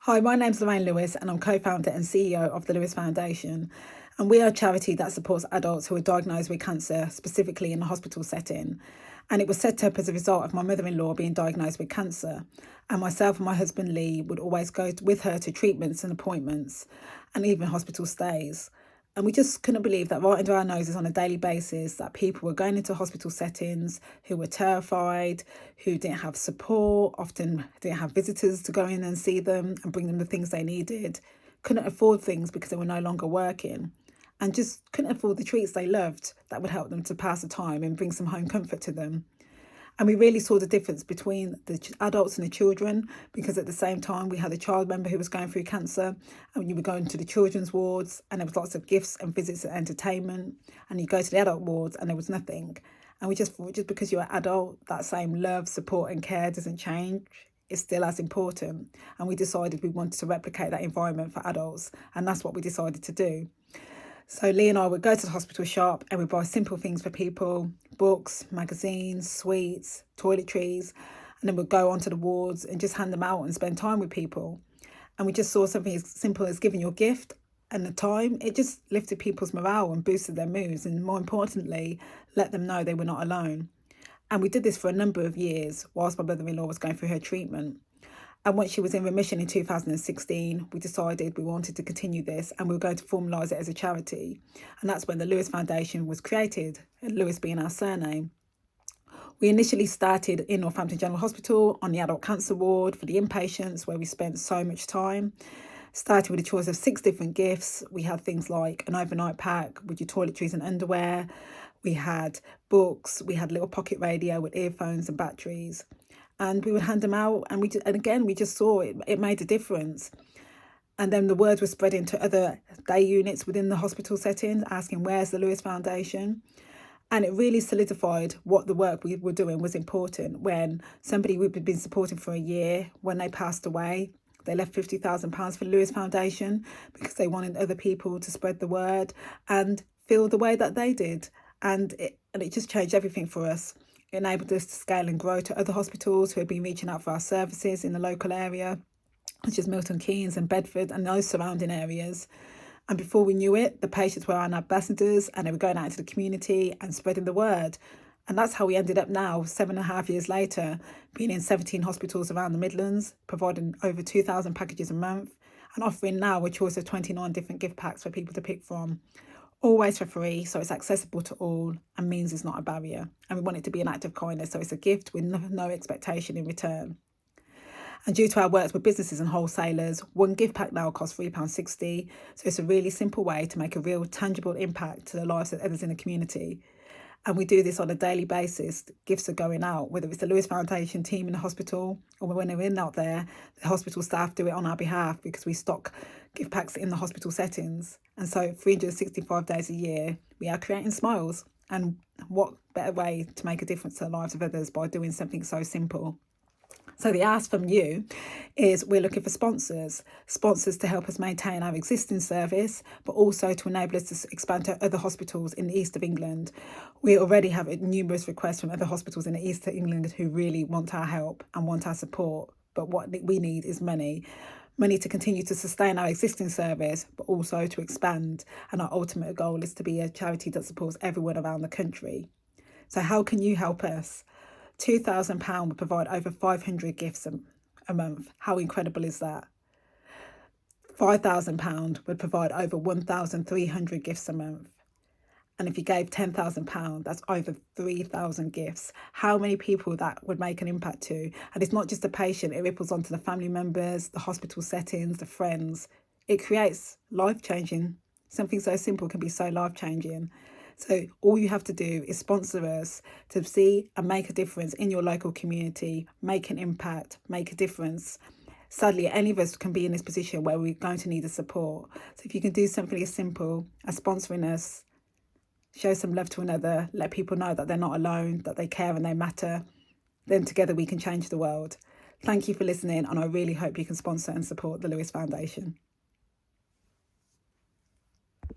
Hi, my name's Lorraine Lewis and I'm co-founder and CEO of the Lewis Foundation. And we are a charity that supports adults who are diagnosed with cancer, specifically in a hospital setting. And it was set up as a result of my mother-in-law being diagnosed with cancer. And myself and my husband Lee would always go with her to treatments and appointments and even hospital stays. And we just couldn't believe that right under our noses on a daily basis that people were going into hospital settings who were terrified, who didn't have support, often didn't have visitors to go in and see them and bring them the things they needed, couldn't afford things because they were no longer working, and just couldn't afford the treats they loved that would help them to pass the time and bring some home comfort to them. And we really saw the difference between the adults and the children, because at the same time we had a child member who was going through cancer, and you were going to the children's wards and there was lots of gifts and visits and entertainment, and you go to the adult wards and there was nothing. And we just thought, just because you're an adult, that same love, support and care doesn't change. It's still as important. And we decided we wanted to replicate that environment for adults, and that's what we decided to do. So Lee and I would go to the hospital shop and we'd buy simple things for people: books, magazines, sweets, toiletries, and then we'd go onto the wards and just hand them out and spend time with people. And we just saw something as simple as giving your gift and the time. It just lifted people's morale and boosted their moods, and more importantly, let them know they were not alone. And we did this for a number of years whilst my mother-in-law was going through her treatment. And once she was in remission in 2016, we decided we wanted to continue this and we were going to formalise it as a charity. And that's when the Lewis Foundation was created, Lewis being our surname. We initially started in Northampton General Hospital on the adult cancer ward for the inpatients, where we spent so much time. Started with a choice of 6 different gifts. We had things like an overnight pack with your toiletries and underwear. We had books. We had a little pocket radio with earphones and batteries. And we would hand them out, and we just saw it made a difference. And then the word was spreading to other day units within the hospital setting, asking where's the Lewis Foundation. And it really solidified what the work we were doing was important. When somebody we'd been supporting for a year, when they passed away, they left £50,000 for the Lewis Foundation because they wanted other people to spread the word and feel the way that they did. And it just changed everything for us. It enabled us to scale and grow to other hospitals who have been reaching out for our services in the local area, such as Milton Keynes and Bedford and those surrounding areas. And before we knew it, the patients were our ambassadors and they were going out into the community and spreading the word. And that's how we ended up now, 7.5 years later, being in 17 hospitals around the Midlands, providing over 2,000 packages a month, and offering now a choice of 29 different gift packs for people to pick from. Always for free, so it's accessible to all and means it's not a barrier. And we want it to be an act of kindness, so it's a gift with no expectation in return. And due to our work with businesses and wholesalers, one gift pack now costs £3.60. So it's a really simple way to make a real tangible impact to the lives of others in the community. And we do this on a daily basis. Gifts are going out, whether it's the Lewis Foundation team in the hospital or when we're in out there, the hospital staff do it on our behalf because we stock gift packs in the hospital settings. And so 365 days a year, we are creating smiles. And what better way to make a difference to the lives of others by doing something so simple? So the ask from you is we're looking for sponsors to help us maintain our existing service, but also to enable us to expand to other hospitals in the east of England. We already have numerous requests from other hospitals in the east of England who really want our help and want our support. But what we need is money to continue to sustain our existing service, but also to expand. And our ultimate goal is to be a charity that supports everyone around the country. So how can you help us? £2,000 would provide over 500 gifts a month. How incredible is that? £5,000 would provide over 1,300 gifts a month. And if you gave £10,000, that's over 3,000 gifts. How many people that would make an impact to? And it's not just the patient, it ripples onto the family members, the hospital settings, the friends. It creates life-changing. Something so simple can be so life-changing. So all you have to do is sponsor us to see and make a difference in your local community, make an impact, make a difference. Sadly, any of us can be in this position where we're going to need the support. So if you can do something as simple as sponsoring us, show some love to another, let people know that they're not alone, that they care and they matter, then together we can change the world. Thank you for listening, and I really hope you can sponsor and support the Lewis Foundation.